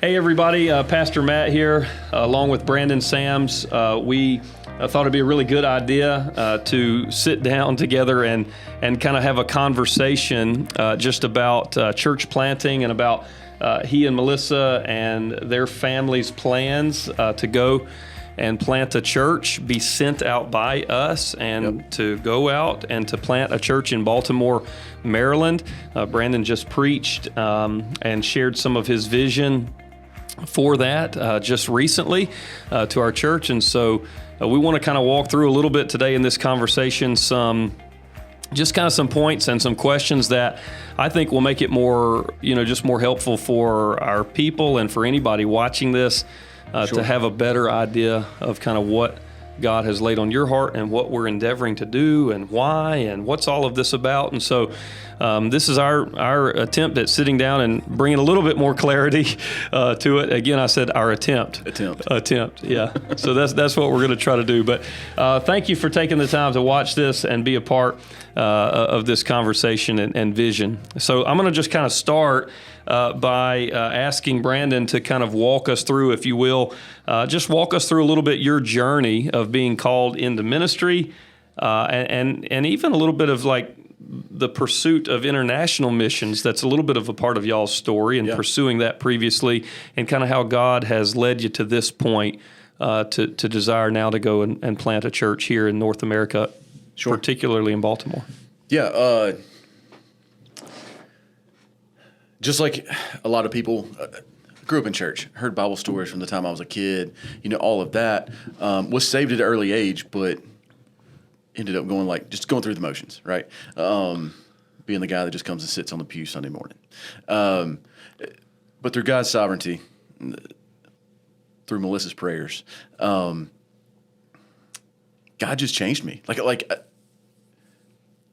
Hey everybody, Pastor Matt here, along with Brandon Sams. We thought it'd be a really good idea to sit down together and kind of have a conversation just about church planting and about he and Melissa and their family's plans to go and plant a church, be sent out by us, and to go out and to plant a church in Baltimore, Maryland. Brandon just preached and shared some of his vision for that just recently to our church. And so we want to kind of walk through a little bit today in this conversation, some points and some questions that I think will make it more, just more helpful for our people and for anybody watching this to have a better idea of kind of what God has laid on your heart and what we're endeavoring to do and why and what's all of this about. And so this is our attempt at sitting down and bringing a little bit more clarity to it. Again, I said our attempt, yeah. So that's what we're going to try to do. But thank you for taking the time to watch this and be a part of this conversation and vision. So I'm going to just kind of start by asking Brandon to kind of walk us through, if you will, just walk us through a little bit your journey of being called into ministry and even a little bit of like the pursuit of international missions. That's a little bit of a part of y'all's story and pursuing that previously, and kind of how God has led you to this point to desire now to go and plant a church here in North America, particularly in Baltimore. Yeah, just like a lot of people, grew up in church, heard Bible stories from the time I was a kid, all of that, was saved at an early age, but ended up going through the motions, right? Being the guy that just comes and sits on the pew Sunday morning. But through God's sovereignty, through Melissa's prayers, God just changed me. Like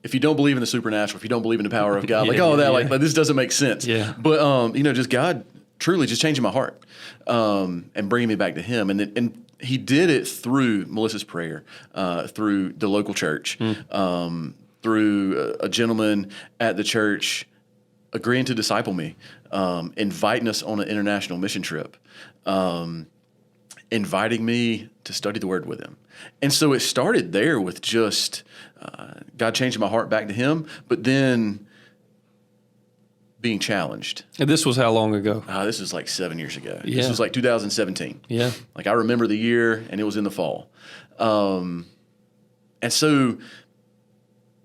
if you don't believe in the supernatural, if you don't believe in the power of God, like this doesn't make sense. Yeah. But just God truly just changing my heart and bringing me back to Him, and He did it through Melissa's prayer, through the local church, through a gentleman at the church agreeing to disciple me, inviting us on an international mission trip, inviting me to study the Word with him. And so it started there with just God changing my heart back to Him, but then being challenged. And this was how long ago? This was like 7 years ago. Yeah. This was like 2017. Yeah. Like I remember the year, and it was in the fall. And so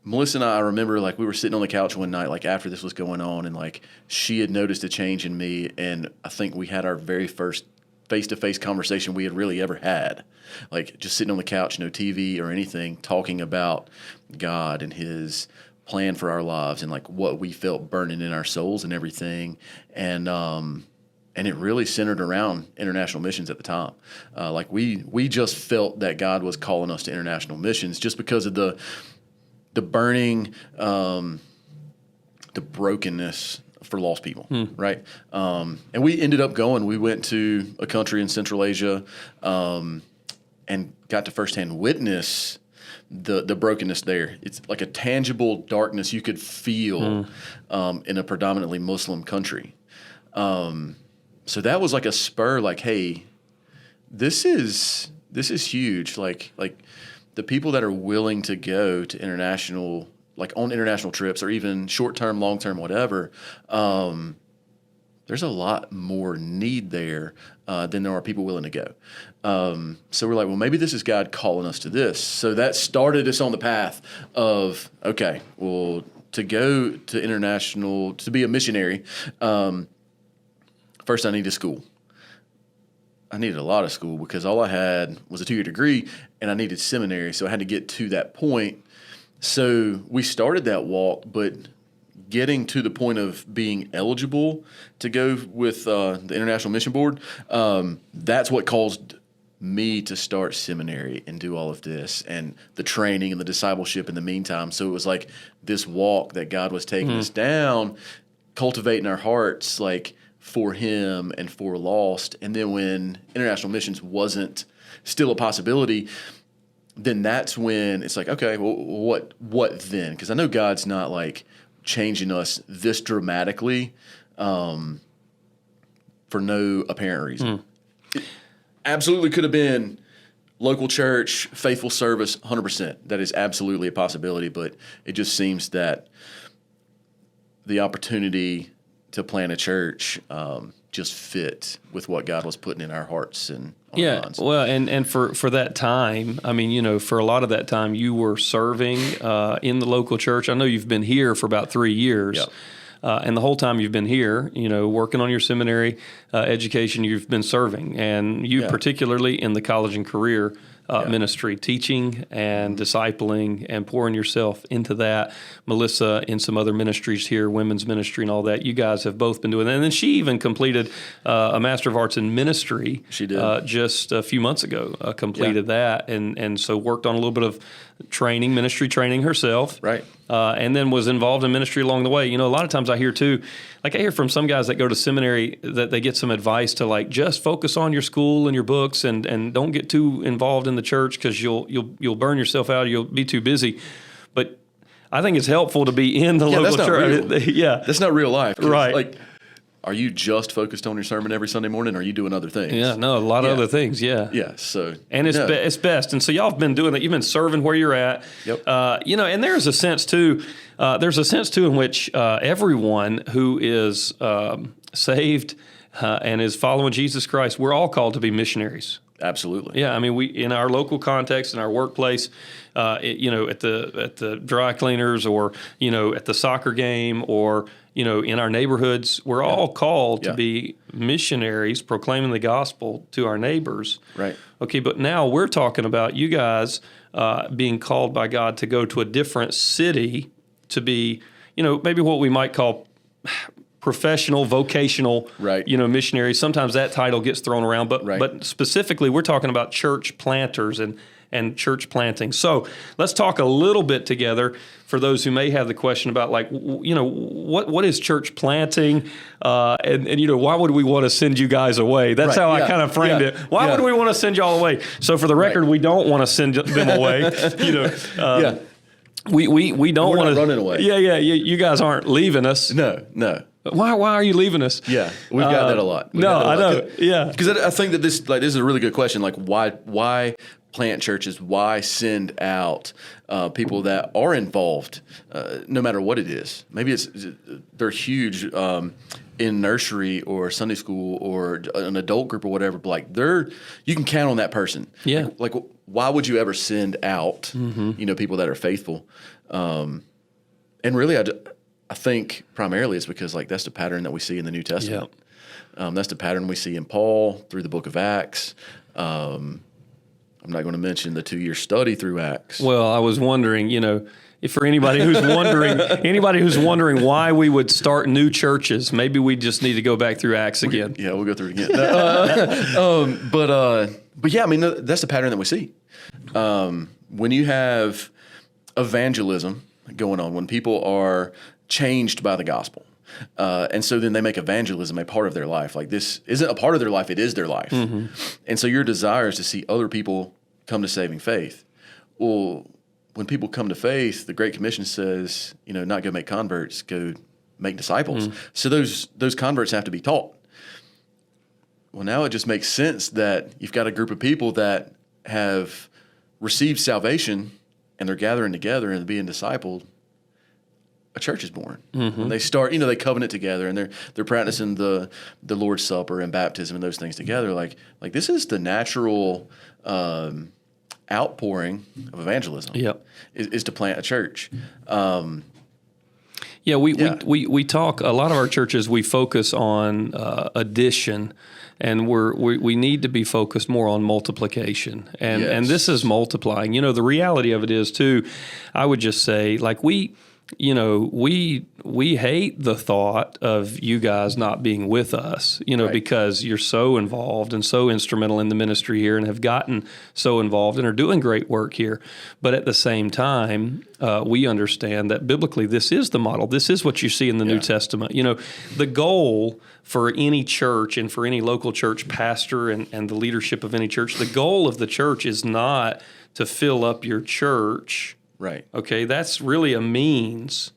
Melissa and I remember like we were sitting on the couch one night, like after this was going on, and like she had noticed a change in me, and I think we had our very first face-to-face conversation we had really ever had. Like just sitting on the couch, no TV or anything, talking about God and His plan for our lives and like what we felt burning in our souls and everything. And it really centered around international missions at the time. Like we just felt that God was calling us to international missions just because of the burning, the brokenness for lost people, right? And we ended up going. We went to a country in Central Asia and got to firsthand witness the brokenness there. It's like a tangible darkness you could feel in a predominantly Muslim country. So that was like a spur, like, hey, this is huge. Like the people that are willing to go to international, like on international trips or even short-term, long-term, whatever, there's a lot more need there than there are people willing to go. So we're like, well, maybe this is God calling us to this. So that started us on the path of, okay, well, to go to international, to be a missionary, first I needed school. I needed a lot of school because all I had was a 2-year degree and I needed seminary. So I had to get to that point. So we started that walk, but getting to the point of being eligible to go with the International Mission Board, that's what caused me to start seminary and do all of this and the training and the discipleship in the meantime. So it was like this walk that God was taking us down, cultivating our hearts like for Him and for lost. And then when international missions wasn't still a possibility, then that's when it's like, okay, well, what then? Because I know God's not like changing us this dramatically, for no apparent reason. It absolutely could have been local church, faithful service, 100%. That is absolutely a possibility, but it just seems that the opportunity to plant a church just fit with what God was putting in our hearts and on our minds. Well, and for that time, I mean, for a lot of that time, you were serving in the local church. I know you've been here for about 3 years. Yep. And the whole time you've been here, working on your seminary education, you've been serving. And you particularly in the college and career ministry, teaching and discipling and pouring yourself into that. Melissa in some other ministries here, women's ministry and all that. You guys have both been doing that. And then she even completed a Master of Arts in Ministry. She did. Just a few months ago, completed that. And so worked on a little bit of ministry training herself. Right. And then was involved in ministry along the way. A lot of times I hear too, like I hear from some guys that go to seminary that they get some advice to like just focus on your school and your books and don't get too involved in the church because you'll burn yourself out. You'll be too busy. But I think it's helpful to be in the local church. That's not real life. Right. Like, are you just focused on your sermon every Sunday morning, or are you doing other things? Yeah, no, a lot of other things, Yeah, so... And it's best. And so y'all have been doing that. You've been serving where you're at. Yep. And there's a sense, too, in which everyone who is saved and is following Jesus Christ, we're all called to be missionaries. Absolutely. Yeah, I mean, we in our local context, in our workplace, at the dry cleaners, or at the soccer game, or in our neighborhoods, we're all called to be missionaries, proclaiming the gospel to our neighbors. Right. Okay, but now we're talking about you guys being called by God to go to a different city to be, maybe what we might call professional, vocational, missionaries. Sometimes that title gets thrown around, but specifically we're talking about church planters and church planting. So let's talk a little bit together for those who may have the question about what is church planting, and why would we want to send you guys away? That's how I kind of framed it. Why would we want to send y'all away? So for the record, we don't want to send them away. We don't want to running away. You guys aren't leaving us. No. Why are you leaving us? Yeah, we've got that a lot. I know. Because I think that this is a really good question. Like, why plant churches? Why send out people that are involved, no matter what it is? Maybe they're huge in nursery or Sunday school or an adult group or whatever. But like you can count on that person. Yeah. Like why would you ever send out people that are faithful? And really, I think primarily it's because that's the pattern that we see in the New Testament. Yeah. That's the pattern we see in Paul through the book of Acts. I'm not going to mention the 2-year study through Acts. Well, I was wondering, if for anybody who's wondering why we would start new churches, maybe we just need to go back through Acts again. We'll go through it again. But yeah, I mean, that's the pattern that we see. When you have evangelism going on, when people are changed by the gospel, and so then they make evangelism a part of their life. Like, this isn't a part of their life, it is their life. Mm-hmm. And so your desire is to see other people come to saving faith. Well, when people come to faith, the Great Commission says, not go make converts, go make disciples. Mm-hmm. So those converts have to be taught. Well, now it just makes sense that you've got a group of people that have received salvation and they're gathering together and being discipled. A church is born. Mm-hmm. When they start, they covenant together and they're practicing the Lord's Supper and baptism and those things together. Like this is the natural outpouring of evangelism. Yep. Is to plant a church. We talk, a lot of our churches, we focus on addition, and we need to be focused more on multiplication. And this is multiplying. The reality of it is too, I would just say, we hate the thought of you guys not being with us, because you're so involved and so instrumental in the ministry here and have gotten so involved and are doing great work here. But at the same time, we understand that biblically this is the model. This is what you see in the New Testament. The goal for any church and for any local church pastor and the leadership of any church, the goal of the church is not to fill up your church. Right. Okay, that's really a means.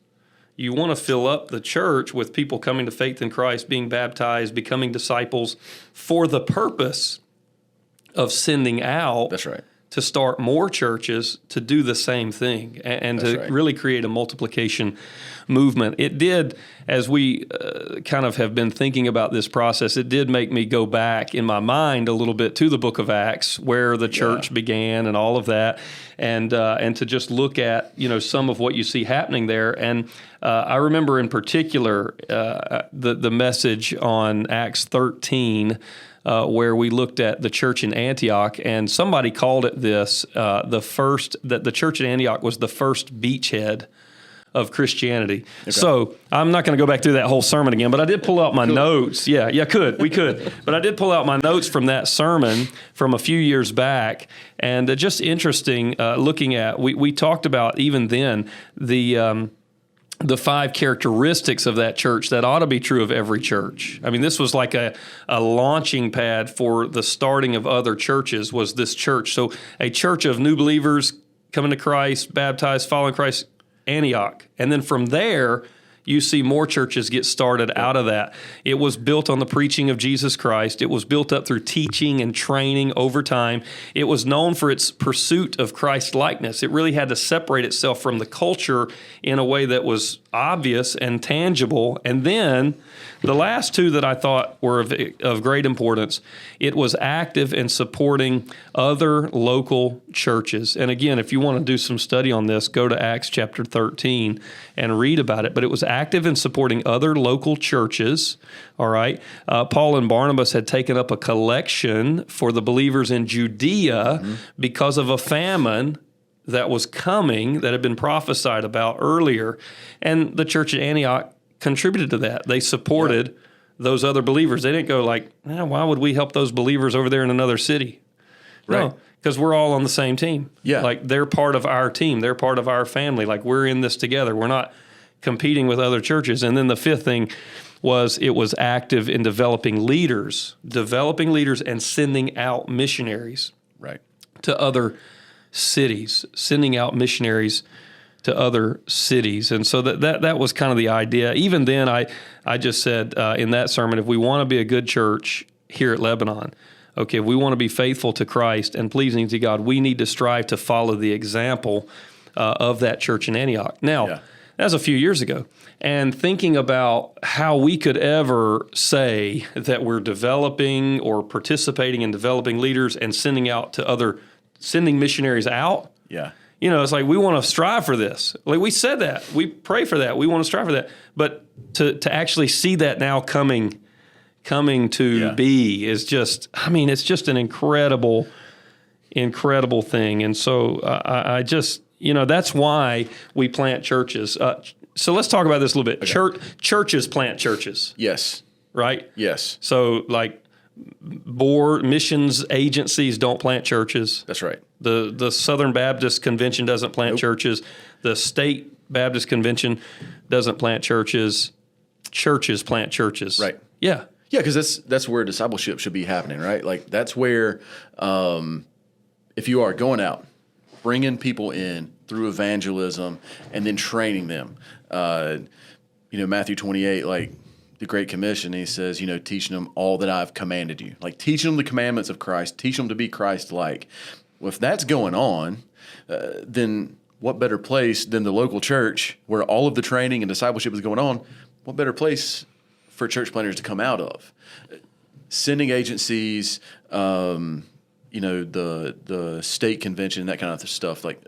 You want to fill up the church with people coming to faith in Christ, being baptized, becoming disciples for the purpose of sending out. That's right. To start more churches to do the same thing and That's to right. really create a multiplication movement. It did, as we kind of have been thinking about this process, it did make me go back in my mind a little bit to the book of Acts, where the church began and all of that, and to just look at, some of what you see happening there. And I remember in particular the message on Acts 13, where we looked at the church in Antioch, and somebody called it this, that the church in Antioch was the first beachhead of Christianity. Okay. So I'm not going to go back through that whole sermon again, but I did pull out my notes. We could. But I did pull out my notes from that sermon from a few years back, and just interesting looking at, we talked about even then the 5 characteristics of that church that ought to be true of every church. I mean, this was like a launching pad for the starting of other churches, was this church. So a church of new believers coming to Christ, baptized, following Christ, Antioch. And then from there, you see more churches get started out of that. It was built on the preaching of Jesus Christ. It was built up through teaching and training over time. It was known for its pursuit of Christ likeness. It really had to separate itself from the culture in a way that was obvious and tangible. And then the last 2 that I thought were of great importance, it was active in supporting other local churches. And again, if you want to do some study on this, go to Acts chapter 13 and read about it. But it was active in supporting other local churches, all right? Paul and Barnabas had taken up a collection for the believers in Judea because of a famine that was coming, that had been prophesied about earlier. And the church at Antioch contributed to that. They supported those other believers. They didn't go like, why would we help those believers over there in another city? Right. No, because we're all on the same team. Yeah. Like, they're part of our team. They're part of our family. Like, we're in this together. We're not competing with other churches. And then the 5th thing was, it was active in developing leaders and sending out missionaries to other cities, sending out missionaries to other cities. And so that was kind of the idea. Even then, I just said in that sermon, if we want to be a good church here at Lebanon, okay, if we want to be faithful to Christ and pleasing to God, we need to strive to follow the example of that church in Antioch. Now, that was a few years ago. And thinking about how we could ever say that we're developing or participating in developing leaders and sending missionaries out. Yeah. It's like, we want to strive for this. Like, we said that. We pray for that. We want to strive for that. But to actually see that now coming to be is just, it's just an incredible thing. And so I just, that's why we plant churches. So let's talk about this a little bit. Okay. Churches plant churches. Yes. Right? Yes. So, like, missions agencies don't plant churches. That's right. The Southern Baptist Convention doesn't plant churches. The State Baptist Convention doesn't plant churches. Churches plant churches. Right. Yeah. Yeah, because that's where discipleship should be happening, right? Like, that's where, if you are going out, bringing people in through evangelism and then training them. Matthew 28, like, the Great Commission, he says, teaching them all that I've commanded you. Like, teaching them the commandments of Christ, teach them to be Christ-like. Well, if that's going on, then what better place than the local church where all of the training and discipleship is going on? What better place for church planters to come out of? Sending agencies, the state convention, that kind of stuff, like,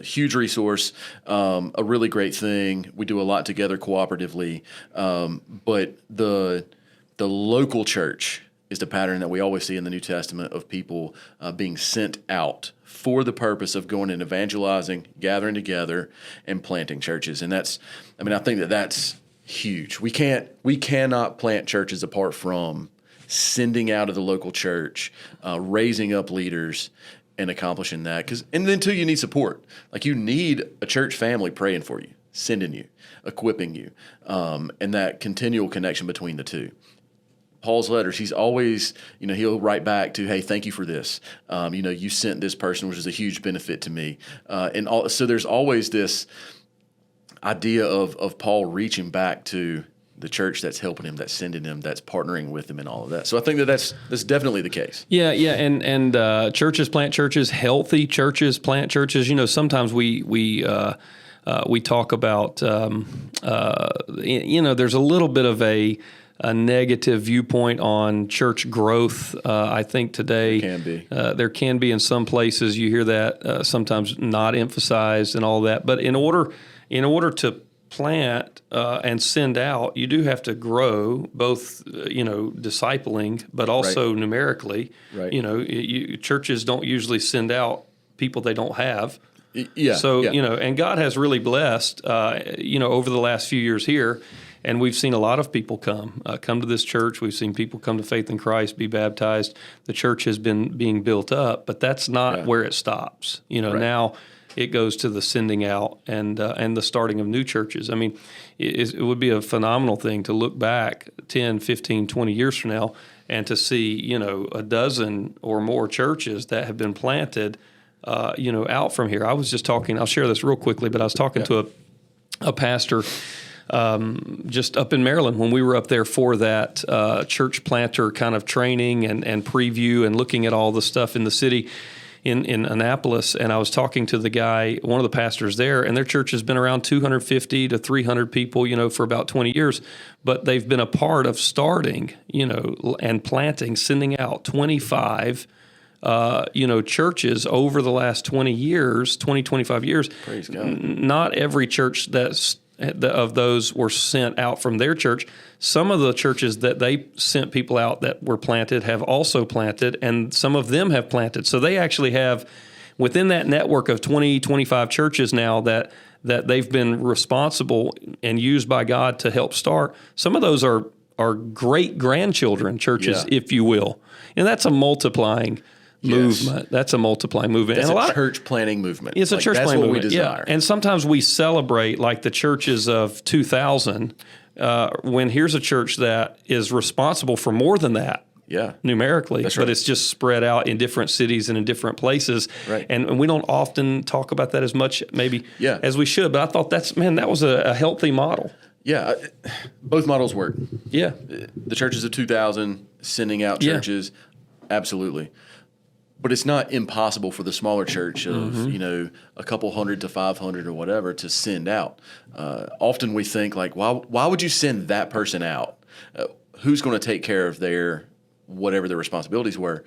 huge resource, a really great thing. We do a lot together cooperatively, but the local church is the pattern that we always see in the New Testament of people being sent out for the purpose of going and evangelizing, gathering together, and planting churches. And I think that's huge. We cannot plant churches apart from sending out of the local church, raising up leaders, and accomplishing that. And then too, you need support. Like, you need a church family praying for you, sending you, equipping you, and that continual connection between the two. Paul's letters, he's always, he'll write back to, hey, thank you for this. You sent this person, which is a huge benefit to me. So there's always this idea of Paul reaching back to the church that's helping him, that's sending him, that's partnering with him, and all of that. So I think that's definitely the case. Yeah, and churches plant churches, healthy churches plant churches. Sometimes we talk about there's a little bit of a negative viewpoint on church growth. I think today there can be in some places. You hear that sometimes not emphasized and all that. But in order to plant and send out, you do have to grow both, discipling, but also numerically. Right. Churches don't usually send out people they don't have. Yeah. So, and God has really blessed, over the last few years here, and we've seen a lot of people come to this church. We've seen people come to faith in Christ, be baptized. The church has been being built up, but that's not where it stops. Now it goes to the sending out and the starting of new churches. I mean, it would be a phenomenal thing to look back 10, 15, 20 years from now and to see, a dozen or more churches that have been planted, out from here. I was just talking, I'll share this real quickly, but I was talking to a pastor just up in Maryland when we were up there for that church planter kind of training and preview and looking at all the stuff in the city in Annapolis. And I was talking to the guy, one of the pastors there, and their church has been around 250 to 300 people, for about 20 years. But they've been a part of starting, and planting, sending out 25 churches over the last 25 years. Praise God. Not every church of those were sent out from their church. Some of the churches that they sent people out that were planted have also planted, and some of them have planted. So they actually have, within that network of 20, 25 churches now that they've been responsible and used by God to help start, some of those are great-grandchildren churches, if you will. And that's a multiplying movement. That's a multiplying movement. That's and a church planting movement. It's a church planting movement. That's what we desire. Yeah. And sometimes we celebrate like the churches of 2000 when here's a church that is responsible for more than that. Yeah, numerically, that's right. But it's just spread out in different cities and in different places. Right. And we don't often talk about that as much maybe as we should. But I thought that was a healthy model. Yeah, both models work. Yeah. The churches of 2000 sending out churches, absolutely. But it's not impossible for the smaller church of, a couple hundred to 500 or whatever to send out. Often we think like, why would you send that person out? Who's going to take care of whatever their responsibilities were?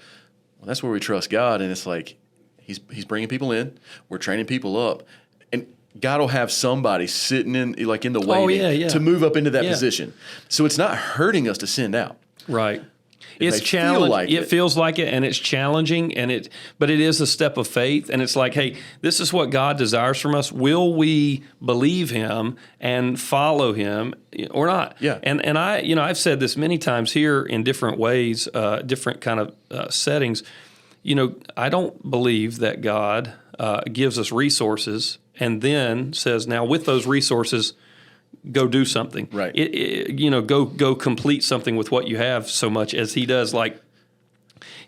Well, that's where we trust God. And it's like, he's bringing people in. We're training people up. And God will have somebody sitting in the waiting to move up into that position. So it's not hurting us to send out. Right. It's challenging. It feels like it, and it's challenging, but it is a step of faith. And it's like, hey, this is what God desires from us. Will we believe Him and follow Him or not? Yeah. And I've said this many times here in different ways, different kind of settings. I don't believe that God gives us resources and then says, now with those resources, go do something. Right. Go complete something with what you have, so much as He does. Like,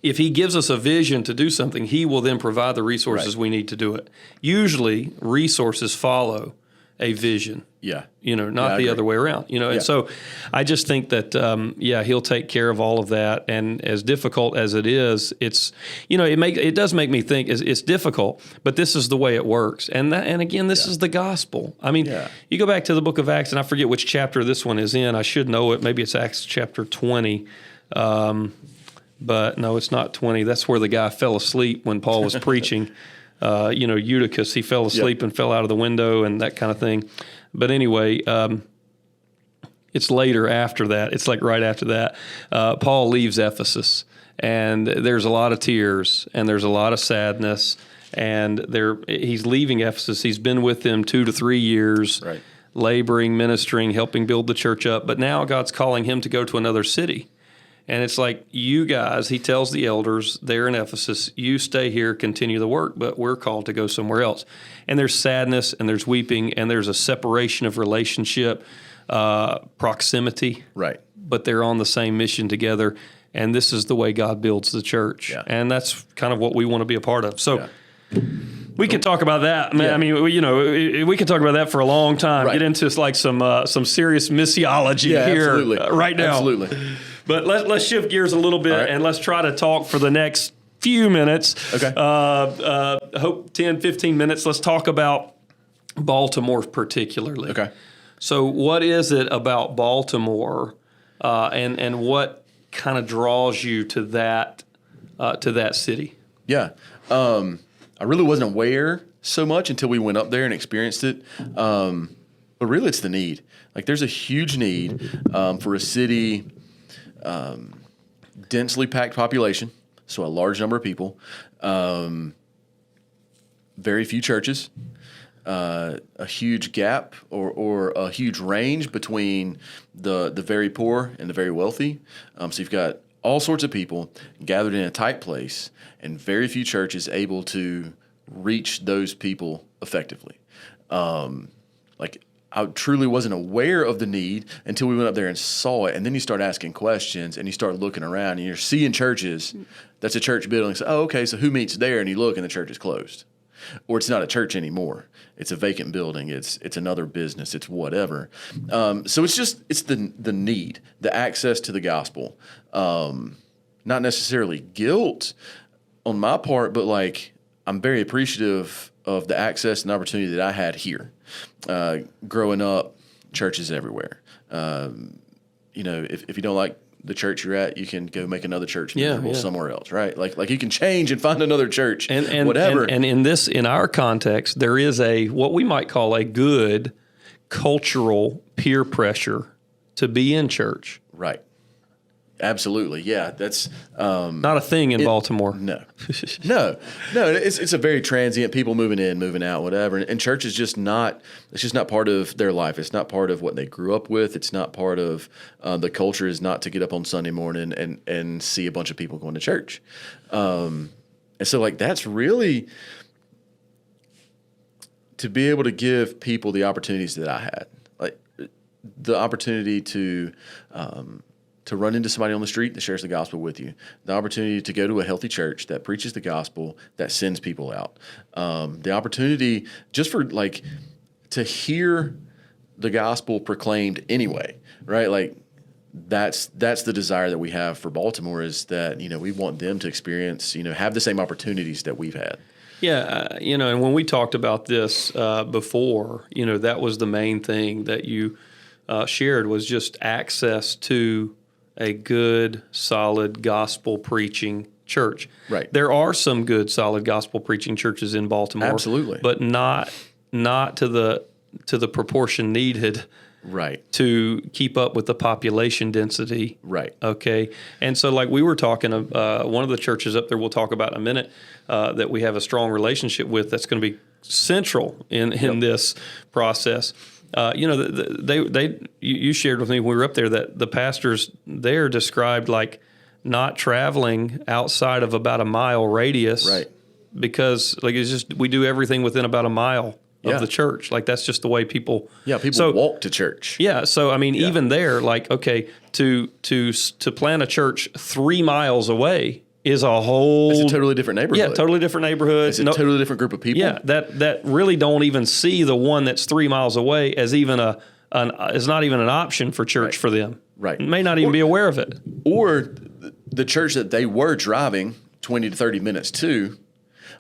if He gives us a vision to do something, He will then provide the resources we need to do it. Usually, resources follow a vision. Yeah. Not the other way around. And so I just think that, He'll take care of all of that. And as difficult as it is, it's, it does make me think it's difficult, but this is the way it works. And again, this is the gospel. I mean, you go back to the book of Acts, and I forget which chapter this one is in. I should know it. Maybe it's Acts chapter 20. But no, it's not 20. That's where the guy fell asleep when Paul was preaching. Eutychus, he fell asleep and fell out of the window and that kind of thing. But anyway, it's later after that. It's like right after that. Paul leaves Ephesus, and there's a lot of tears, and there's a lot of sadness. And he's leaving Ephesus. He's been with them 2 to 3 years, laboring, ministering, helping build the church up. But now God's calling him to go to another city. And it's like, you guys, he tells the elders there in Ephesus, you stay here, continue the work, but we're called to go somewhere else. And there's sadness, and there's weeping, and there's a separation of relationship, proximity. Right. But they're on the same mission together, and this is the way God builds the church. Yeah. And that's kind of what we want to be a part of. So We could talk about that, man. Yeah. I mean, we could talk about that for a long time. Right. Get into like some serious missiology here absolutely. right now. Absolutely. But let's shift gears a little bit right. and let's try to talk for the next few minutes. Okay. Hope 10, 15 minutes. Let's talk about Baltimore particularly. Okay. So what is it about Baltimore and what kind of draws you to that city? Yeah. I really wasn't aware so much until we went up there and experienced it. But really, it's the need. Like, there's a huge need for a city, densely packed population, so a large number of people, very few churches, a huge gap or a huge range between the very poor and the very wealthy. So you've got all sorts of people gathered in a tight place, and very few churches able to reach those people effectively. I truly wasn't aware of the need until we went up there and saw it. And then you start asking questions and you start looking around and you're seeing churches. That's a church building. So, okay, so who meets there? And you look and the church is closed. Or it's not a church anymore. It's a vacant building. It's another business. It's whatever. So it's the need, the access to the gospel. Not necessarily guilt on my part, but like I'm very appreciative of the access and opportunity that I had here. Growing up, churches everywhere. If you don't like the church you're at, you can go make another church somewhere else, right? Like you can change and find another church, and whatever. And in our context, there is what we might call a good cultural peer pressure to be in church. Right. Absolutely. Yeah. That's not a thing in Baltimore. No. It's a very transient, people moving in, moving out, whatever. And church is just not part of their life. It's not part of what they grew up with. It's not part of the culture is not to get up on Sunday morning and see a bunch of people going to church. And so like, that's really to be able to give people the opportunities that I had, like the opportunity to run into somebody on the street that shares the gospel with you, the opportunity to go to a healthy church that preaches the gospel, that sends people out, the opportunity just for like to hear the gospel proclaimed anyway, right? Like that's the desire that we have for Baltimore is that, we want them to experience, have the same opportunities that we've had. Yeah, and when we talked about this before, that was the main thing that you shared was just access to a good, solid gospel preaching church. Right. There are some good, solid gospel preaching churches in Baltimore. Absolutely. But not to the proportion needed. Right. To keep up with the population density. Right. Okay. And so like we were talking, one of the churches up there we'll talk about in a minute that we have a strong relationship with that's going to be central in this process. You shared with me when we were up there that the pastors there described like not traveling outside of about a mile radius. Right. Because like it's just, we do everything within about a mile of the church. Like that's just the way people. Yeah. People walk to church. Yeah. So, I mean, even there, like, okay, to plant a church 3 miles away is a whole... It's a totally different neighborhood. Yeah, totally different neighborhood. It's a totally different group of people. Yeah, that really don't even see the one that's 3 miles away as even is not even an option for church for them. Right. May not even be aware of it. Or the church that they were driving 20 to 30 minutes to,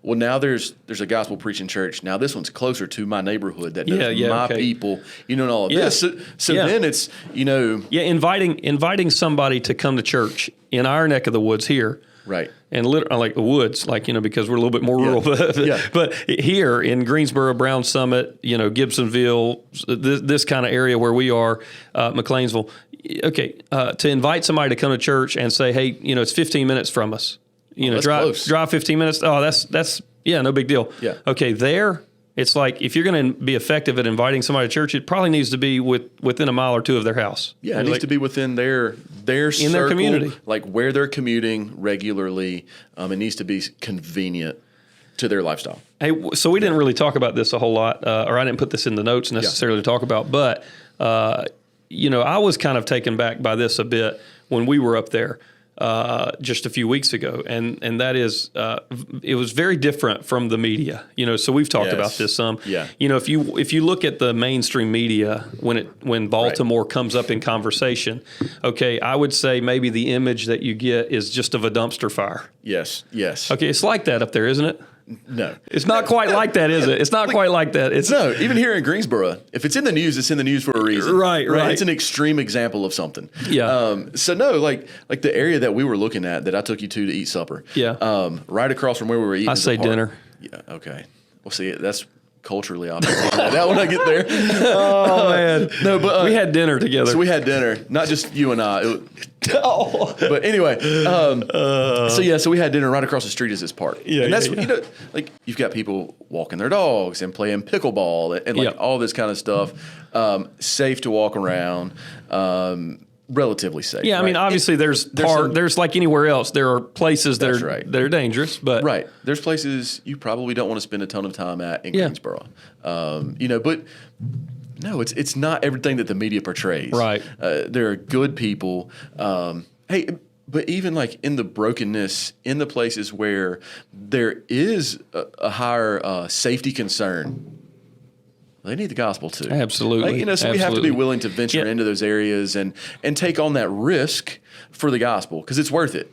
well, now there's a gospel preaching church. Now this one's closer to my neighborhood that knows my people, and all of this. So then it's, Yeah, inviting somebody to come to church in our neck of the woods here. Right. And like the woods, like, because we're a little bit more rural. But here in Greensboro, Brown Summit, Gibsonville, this kind of area where we are, McLeansville. Okay, to invite somebody to come to church and say, hey, it's 15 minutes from us. Drive 15 minutes. Oh, that's no big deal. Yeah. Okay, there, it's like if you're going to be effective at inviting somebody to church, it probably needs to be within a mile or two of their house. Yeah, it needs to be within their circle, their community, like where they're commuting regularly. It needs to be convenient to their lifestyle. Hey, so we didn't really talk about this a whole lot, or I didn't put this in the notes necessarily to talk about, but I was kind of taken back by this a bit when we were up there. just a few weeks ago, and that is it was very different from the media. So we've talked Yes. about this some. Yeah. If you look at the mainstream media when Baltimore comes up in conversation, okay, I would say maybe the image that you get is just of a dumpster fire. Yes. Okay, it's like that up there, isn't it? No. It's not quite like that, is it? It's not quite like that. It's No, even here in Greensboro, if it's in the news, it's in the news for a reason. Right. It's an extreme example of something. Yeah. So no, like the area that we were looking at that I took you to eat supper. Yeah. Right across from where we were eating. I is a say park. dinner. Yeah. Okay. Well, see, that's culturally obvious. That when I get there. Oh man. No, but we had dinner together. So we had dinner, not just you and I. But anyway, so we had dinner right across the street is this park. Yeah, and that's yeah. like you've got people walking their dogs and playing pickleball and like all this kind of stuff. Safe to walk around. Relatively safe. Yeah, I mean, obviously, there's like anywhere else. There are places that are dangerous, but right. There's places you probably don't want to spend a ton of time at in Greensboro. But no, it's not everything that the media portrays. Right. There are good people. But even like in the brokenness, in the places where there is a higher safety concern. They need the gospel too. Absolutely. So we have to be willing to venture into those areas and take on that risk for the gospel because it's worth it.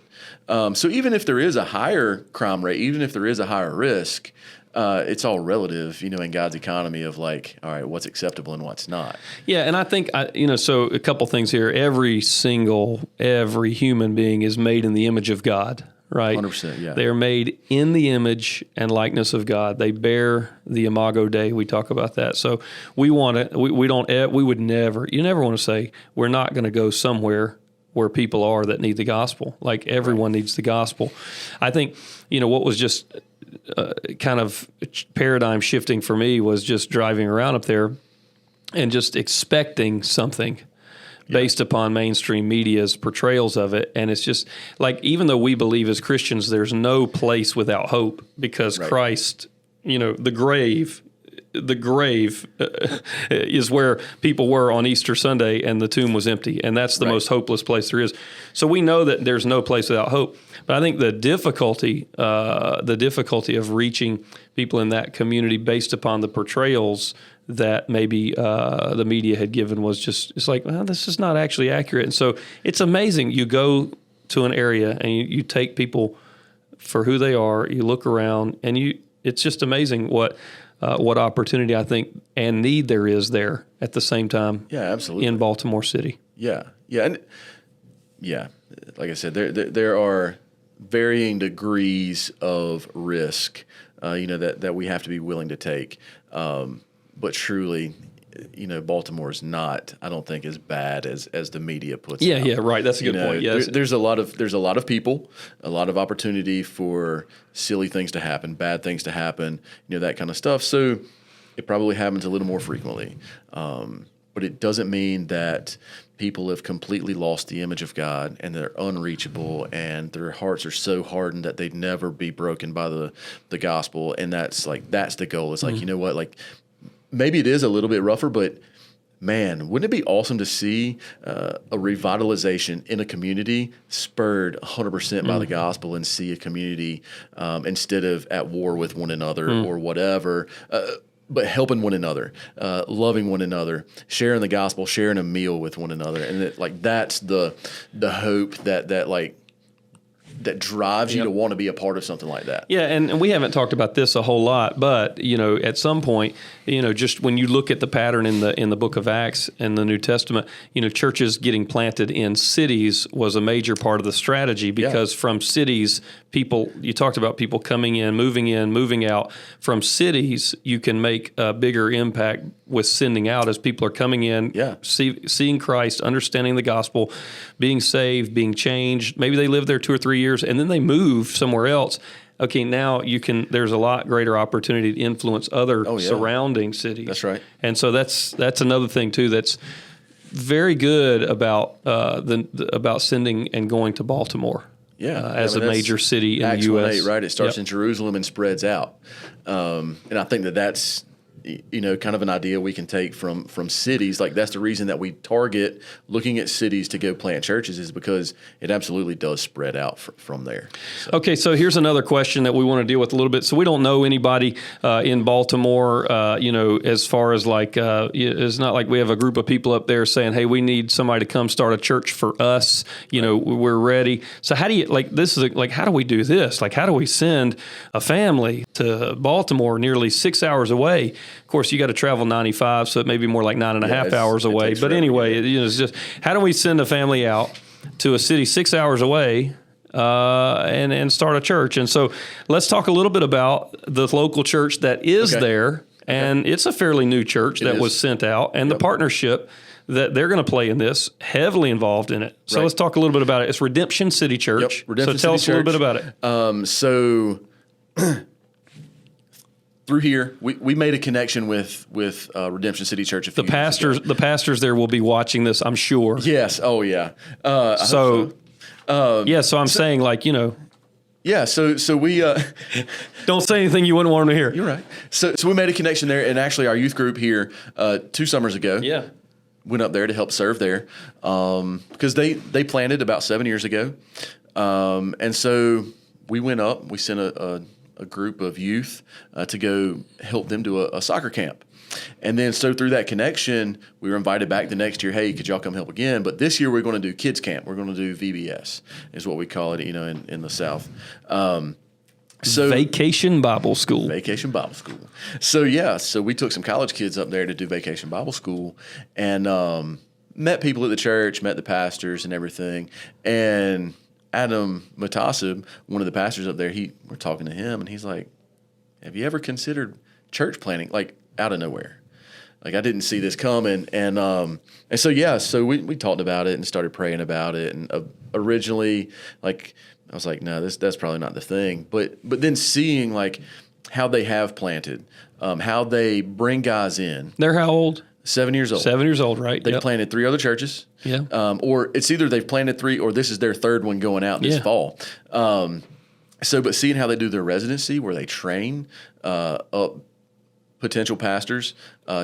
So even if there is a higher crime rate, even if there is a higher risk, it's all relative, in God's economy of like, all right, what's acceptable and what's not. Yeah, and I think, so a couple things here. Every human being is made in the image of God. Right, 100%. Yeah, they are made in the image and likeness of God. They bear the Imago Dei. We talk about that. So we want to. We would never. You never want to say we're not going to go somewhere where people are that need the gospel. Like everyone needs the gospel. I think what was just kind of paradigm shifting for me was just driving around up there and just expecting something. Based upon mainstream media's portrayals of it. And it's just like, even though we believe as Christians there's no place without hope because Christ, the grave is where people were on Easter Sunday and the tomb was empty. And that's the most hopeless place there is. So we know that there's no place without hope. But I think the difficulty of reaching people in that community based upon the portrayals that maybe the media had given was just, it's like, well, this is not actually accurate. And so it's amazing. You go to an area and you take people for who they are, you look around, and it's just amazing what opportunity I think and need there is there at the same time. Yeah, absolutely. In Baltimore City. Yeah. And like I said, there are varying degrees of risk, that we have to be willing to take. But truly, Baltimore is not, I don't think, as bad as the media puts it out. Yeah, right. That's a good point. Yes. There's a lot of people, a lot of opportunity for silly things to happen, bad things to happen, that kind of stuff. So it probably happens a little more frequently. But it doesn't mean that people have completely lost the image of God and they're unreachable and their hearts are so hardened that they'd never be broken by the gospel. And that's the goal. It's like, you know what, like, maybe it is a little bit rougher, but man, wouldn't it be awesome to see a revitalization in a community spurred 100% by the gospel and see a community instead of at war with one another or whatever, but helping one another, loving one another, sharing the gospel, sharing a meal with one another. And that's the hope that drives you to want to be a part of something like that. Yeah, and we haven't talked about this a whole lot, but at some point, just when you look at the pattern in the book of Acts and the New Testament, churches getting planted in cities was a major part of the strategy because from cities, you talked about people coming in, moving out. From cities, you can make a bigger impact with sending out as people are coming in, seeing Christ, understanding the gospel, being saved, being changed. Maybe they live there 2 or 3 years and then they move somewhere else. Okay, now there's a lot greater opportunity to influence other surrounding cities. That's right. And so that's another thing too that's very good about about sending and going to Baltimore. As a major city in the U.S. Acts 1:8, right? It starts in Jerusalem and spreads out. And I think that's kind of an idea we can take from cities. Like that's the reason that we target looking at cities to go plant churches, is because it absolutely does spread out from there. So. Okay, so here's another question that we want to deal with a little bit. So we don't know anybody in Baltimore, as far as like, it's not like we have a group of people up there saying, hey, we need somebody to come start a church for us. We're ready. So how do you, how do we do this? Like, how do we send a family to Baltimore, nearly 6 hours away? Of course, you got to travel 95, so it may be more like 9.5 hours away. But anyway, it's just, how do we send a family out to a city 6 hours away and start a church? And so let's talk a little bit about the local church that is there. And it's a fairly new church that was sent out, and the partnership that they're going to play in this, heavily involved in it. So let's talk a little bit about it. It's Redemption City Church. Redemption so tell City us a little bit about it. Through here, we made a connection with Redemption City Church. The pastors there will be watching this, I'm sure. Yes. Oh yeah. So I'm saying, like, Yeah, so we don't say anything you wouldn't want them to hear. You're right. So we made a connection there, and actually our youth group here 2 summers ago, went up there to help serve there because they planted about 7 years ago, and so we went up. We sent a group of youth to go help them do a soccer camp. And then so through that connection, we were invited back the next year. Hey, could y'all come help again? But this year we're going to do kids camp. We're going to do VBS is what we call it, in the South. So Vacation Bible School. Vacation Bible School. So we took some college kids up there to do Vacation Bible School, and met people at the church, met the pastors and everything. And Adam Mutasib, one of the pastors up there, we're talking to him, and he's like, have you ever considered church planting? Like, out of nowhere. Like, I didn't see this coming. And so we talked about it and started praying about it. And originally, like, I was like, no, that's probably not the thing. But then seeing, like, how they have planted, how they bring guys in. They're how old? 7 years old. 7 years old, right? They've planted 3 other churches. Yeah. Or it's either they've planted 3 or this is their 3rd one going out this fall. But seeing how they do their residency, where they train up potential pastors,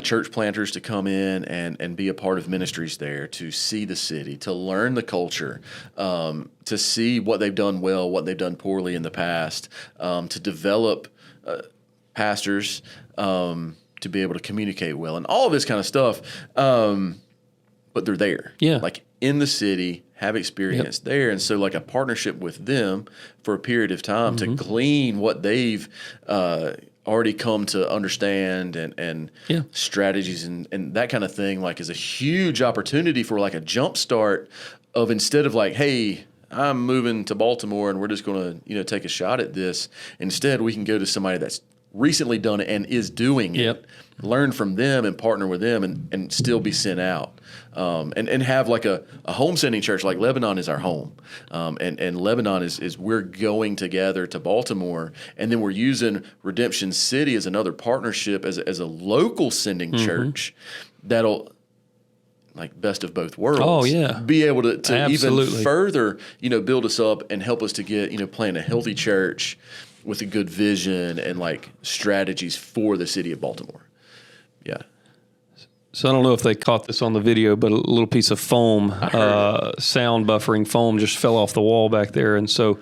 church planters to come in and be a part of ministries there, to see the city, to learn the culture, to see what they've done well, what they've done poorly in the past, to develop pastors to be able to communicate well, and all of this kind of stuff. But they're there, like in the city, have experience there, and so like a partnership with them for a period of time to glean what they've already come to understand and strategies and that kind of thing, like, is a huge opportunity for like a jump start of, instead of like, hey, I'm moving to Baltimore and we're just going to take a shot at this. Instead, we can go to somebody that's recently done it and is doing it, learn from them and partner with them and still be sent out. And have like a home sending church. Like Lebanon is our home. And Lebanon is we're going together to Baltimore, and then we're using Redemption City as another partnership as a local sending church that'll, like, best of both worlds. Be able to even further, build us up and help us to get, plant a healthy church with a good vision and like strategies for the city of Baltimore. Yeah. So I don't know if they caught this on the video, but a little piece of foam, sound buffering foam, just fell off the wall back there, and so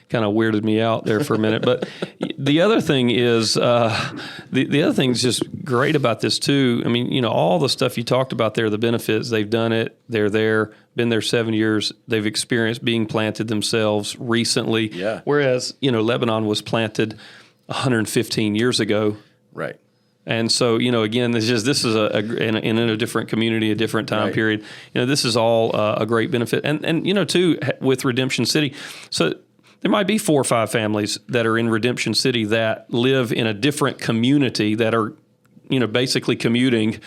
kind of weirded me out there for a minute. But the other thing is, the other thing is just great about this too. I mean, all the stuff you talked about there, the benefits, they've done it, they're there, been there 7 years, they've experienced being planted themselves recently. Yeah. Whereas, Lebanon was planted 115 years ago. Right. And so, again, this is in a different community, a different time period. This is all a great benefit. And too, with Redemption City, so there might be 4 or 5 families that are in Redemption City that live in a different community that are, basically commuting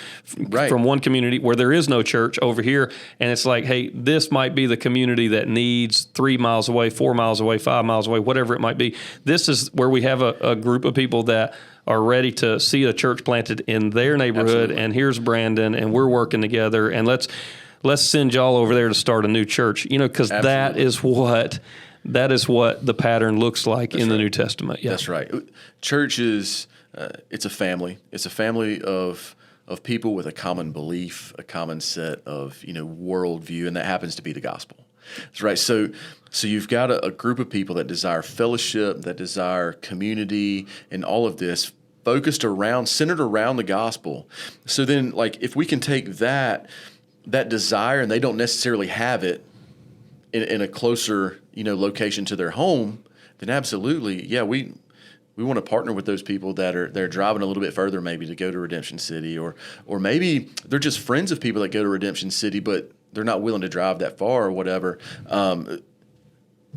from one community where there is no church over here. And it's like, hey, this might be the community that needs 3 miles away, 4 miles away, 5 miles away, whatever it might be. This is where we have a group of people that are ready to see a church planted in their neighborhood. Absolutely. And here's Brandon, and we're working together, and let's send y'all over there to start a new church, because that is what that is what the pattern looks like in the New Testament. Yeah. That's right. Church is it's a family. It's a family of people with a common belief, a common set of worldview, and that happens to be the gospel. That's right. So you've got a group of people that desire fellowship, that desire community, and all of this centered around the gospel. So then, like, if we can take that desire, and they don't necessarily have it in a closer, location to their home, then absolutely, yeah, we want to partner with those people they're driving a little bit further, maybe to go to Redemption City, or maybe they're just friends of people that go to Redemption City, but they're not willing to drive that far or whatever.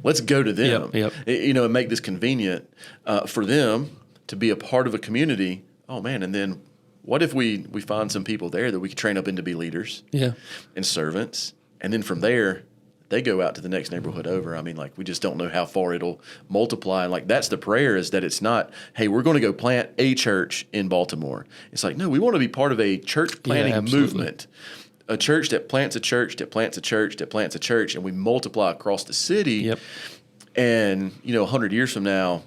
Let's go to them, and make this convenient for them to be a part of a community. Oh man, and then what if we find some people there that we could train up into be leaders, and servants, and then from there they go out to the next neighborhood over. I mean, like, we just don't know how far it'll multiply. And like, that's the prayer, is that it's not, hey, we're going to go plant a church in Baltimore. It's like, no, we want to be part of a church planting movement, a church that plants a church, that plants a church, that plants a church, and we multiply across the city. Yep. And, 100 years from now,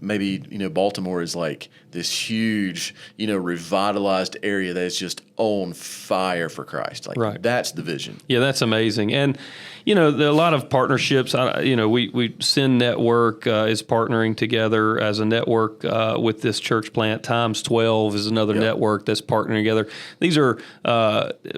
maybe, Baltimore is like this huge, revitalized area that is just on fire for Christ. Like, that's the vision. Yeah, that's amazing. And, there are a lot of partnerships. We Send Network is partnering together as a network with this church plant. Times 12 is another network that's partnering together. These are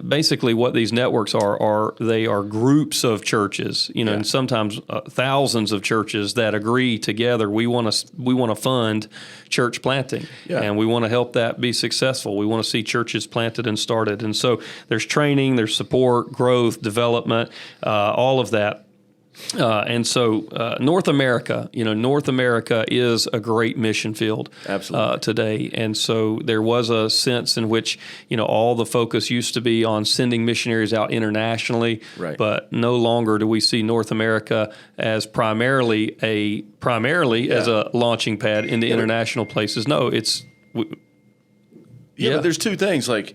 basically what these networks are. They are groups of churches, and sometimes thousands of churches that agree together. We want to fund church planting, and we want to help that be successful. We want to see churches planted and started. And so there's training, there's support, growth, development, all of that. And so North America is a great mission field today. And so there was a sense in which, all the focus used to be on sending missionaries out internationally, but no longer do we see North America as primarily as a launching pad into international places. No, it's... but there's two things. Like,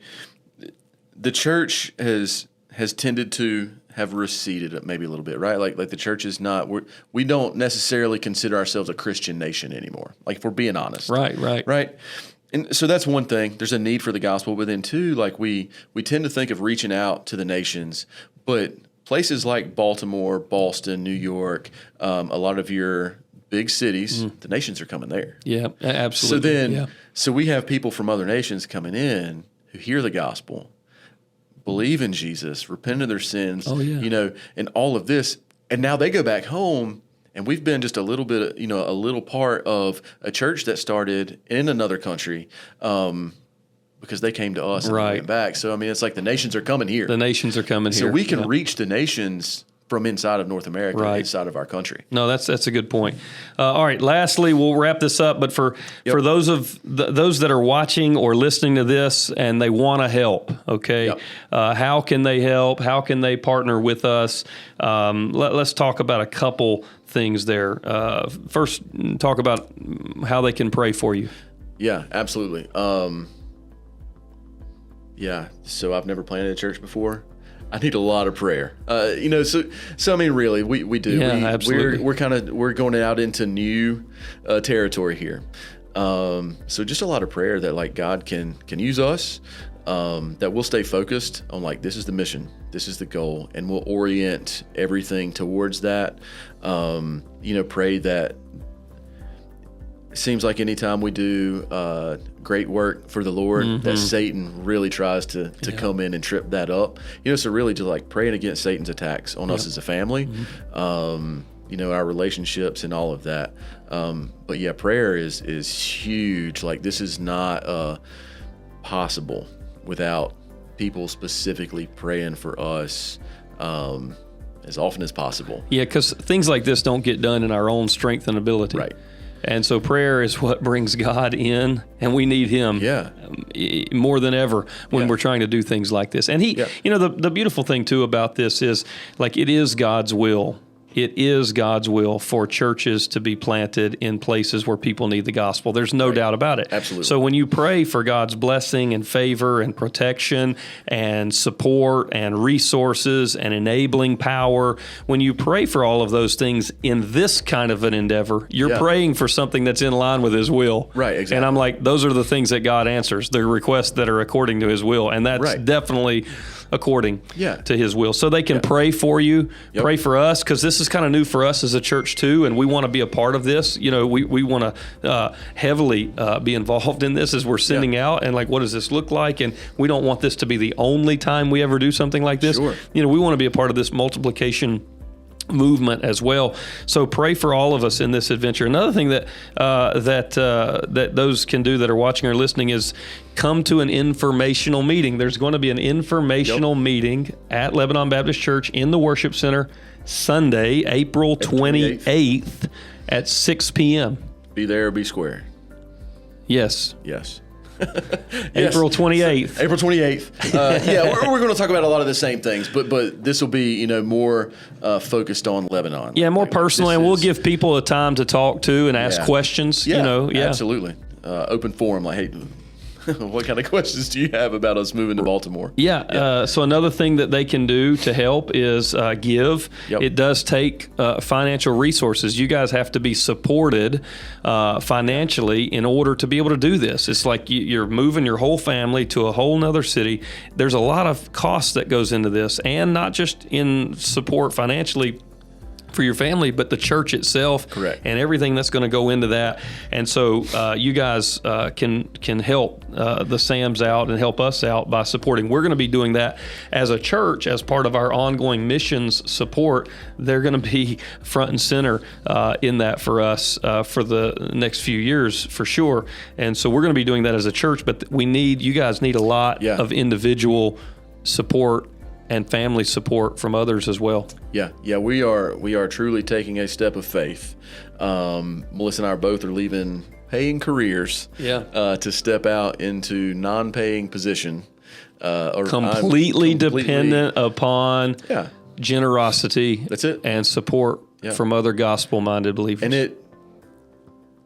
the church has tended to have receded maybe a little bit, right? Like the church is not, we don't necessarily consider ourselves a Christian nation anymore. Like, if we're being honest. Right. And so that's one thing. There's a need for the gospel. But then two, like, we tend to think of reaching out to the nations, but places like Baltimore, Boston, New York, a lot of your big cities, the nations are coming there. Yeah, absolutely. So we have people from other nations coming in who hear the gospel, believe in Jesus, repent of their sins, and all of this. And now they go back home, and we've been just a little bit, a little part of a church that started in another country because they came to us and went back. So, I mean, it's like the nations are coming here. The nations are coming here. So we can reach the nations from inside of North America, inside of our country. No, that's a good point. All right, lastly, we'll wrap this up. But for those those that are watching or listening to this and they want to help, how can they help? How can they partner with us? Let's talk about a couple things there. First, talk about how they can pray for you. Yeah, absolutely. So I've never planted a church before. I need a lot of prayer. So I mean, really, we do. Yeah, absolutely. We're going out into new territory here. So just a lot of prayer that, like, God can use us, that we'll stay focused on, like, this is the mission, this is the goal, and we'll orient everything towards that. Pray that. It seems like anytime we do great work for the Lord, that Satan really tries to come in and trip that up. So really just, like, praying against Satan's attacks on us as a family, our relationships and all of that. But yeah, prayer is huge. Like, this is not possible without people specifically praying for us as often as possible. Yeah, because things like this don't get done in our own strength and ability. Right. And so prayer is what brings God in, and we need Him more than ever when we're trying to do things like this. And He, the beautiful thing too about this is, like, it is God's will it is God's will for churches to be planted in places where people need the gospel. There's no doubt about it. Absolutely. So when you pray for God's blessing and favor and protection and support and resources and enabling power, when you pray for all of those things in this kind of an endeavor, you're praying for something that's in line with His will. Right, exactly. And I'm like, those are the things that God answers, the requests that are according to His will. And that's definitely according to His will. So they can pray for you, pray for us, because this is kind of new for us as a church too, and we want to be a part of this. You know, we want to heavily be involved in this as we're sending out, and like, what does this look like? And we don't want this to be the only time we ever do something like this. Sure. You know, we want to be a part of this multiplication movement as well. So pray for all of us in this adventure. Another thing that that those can do that are watching or listening is come to an informational meeting. There's going to be an informational meeting at Lebanon Baptist Church in the Worship Center Sunday, April 28th at 6 p.m. Be there or be square. Yes. Yes. April 28th. April 28th. We're going to talk about a lot of the same things, but this will be, more focused on Lebanon. Yeah, more personally, and we'll give people a time to talk to and ask questions. Absolutely. Open forum, like, hey, what kind of questions do you have about us moving to Baltimore? So another thing that they can do to help is give. It does take financial resources. You guys have to be supported financially in order to be able to do this. It's like you're moving your whole family to a whole nother city. There's a lot of cost that goes into this, and not just in support financially for your family, but the church itself. Correct. And everything that's going to go into that. And so you guys can help the Sams out and help us out by supporting. We're going to be doing that as a church, as part of our ongoing missions support. They're going to be front and center in that for us for the next few years, for sure. And so we're going to be doing that as a church, but you guys need a lot of individual support and family support from others as well. We are truly taking a step of faith. Melissa and I both are leaving paying careers to step out into non-paying position. Or completely dependent upon generosity. That's it. And support from other gospel-minded believers. And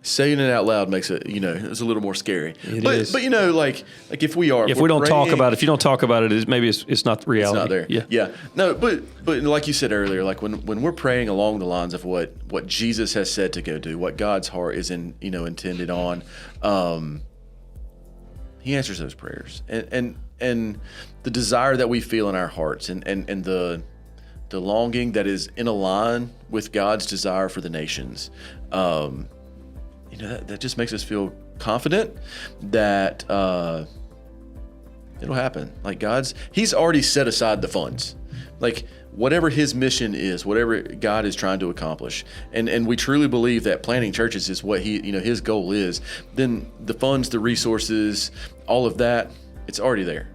saying it out loud makes it, it's a little more scary. But if you don't talk about it, maybe it's not reality. It's not there. Yeah. No, but like you said earlier, like when we're praying along the lines of what Jesus has said to go do, what God's heart is intended on, He answers those prayers. And the desire that we feel in our hearts and the longing that is in a line with God's desire for the nations, that just makes us feel confident that it'll happen. Like He's already set aside the funds. Like whatever His mission is, whatever God is trying to accomplish, and we truly believe that planting churches is what His goal is, then the funds, the resources, all of that, it's already there.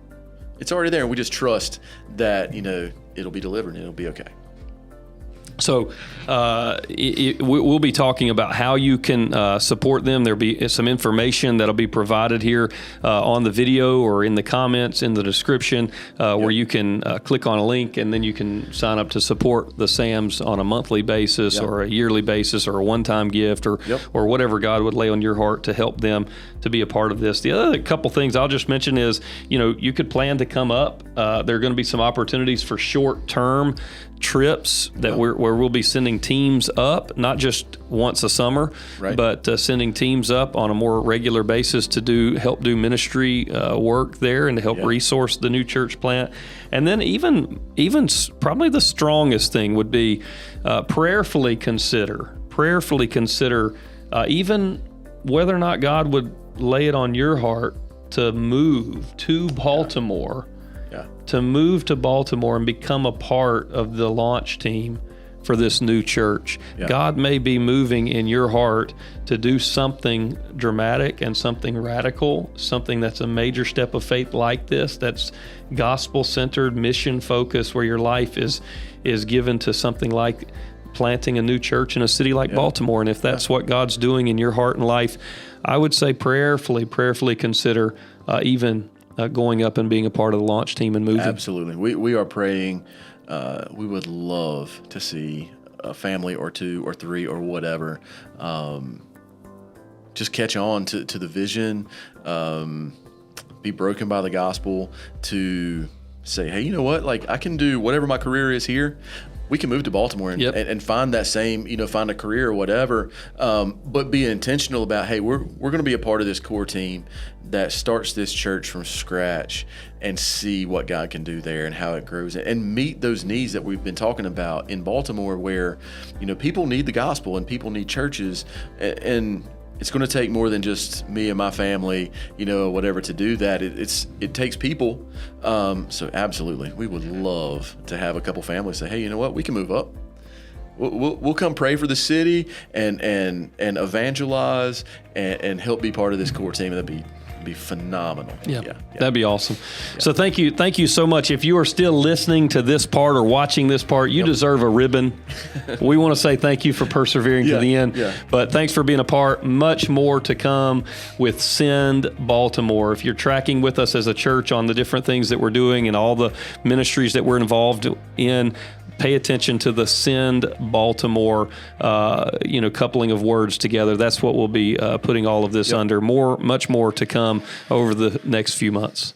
It's already there, and we just trust that, it'll be delivered and it'll be okay. So we'll be talking about how you can support them. There'll be some information that'll be provided here on the video or in the comments in the description where you can click on a link, and then you can sign up to support the Sams on a monthly basis or a yearly basis or a one-time gift or whatever God would lay on your heart to help them to be a part of this. The other couple things I'll just mention is, you could plan to come up. There are going to be some opportunities for short-term trips that where we'll be sending teams up, not just once a summer, but sending teams up on a more regular basis to help do ministry work there and to help resource the new church plant. And then even probably the strongest thing would be prayerfully consider even whether or not God would lay it on your heart to move to Baltimore. To move to Baltimore and become a part of the launch team for this new church. God may be moving in your heart to do something dramatic and something radical, something that's a major step of faith like this, that's gospel-centered, mission-focused, where your life is given to something like planting a new church in a city like Baltimore. And if that's what God's doing in your heart and life, I would say prayerfully consider even going up and being a part of the launch team and moving. Absolutely. We are praying. We would love to see a family or two or three or whatever, just catch on to the vision, be broken by the gospel, to say, hey, you know what? Like, I can do whatever my career is here. We can move to Baltimore and find that same, find a career or whatever, but be intentional about, hey, we're going to be a part of this core team that starts this church from scratch, and see what God can do there and how it grows, and meet those needs that we've been talking about in Baltimore, where, people need the gospel and people need churches, and it's going to take more than just me and my family, whatever, to do that. It takes people. So absolutely, we would love to have a couple families say, hey, you know what, we can move up. We'll come pray for the city and evangelize and help be part of this core team. That'd be phenomenal. Yeah, that'd be awesome. Yeah. So thank you so much. If you are still listening to this part or watching this part, you deserve a ribbon. We want to say thank you for persevering to the end. Yeah. But thanks for being a part. Much more to come with Send Baltimore. If you're tracking with us as a church on the different things that we're doing and all the ministries that we're involved in, pay attention to the Send Baltimore, coupling of words together. That's what we'll be putting all of this under. Much more to come over the next few months.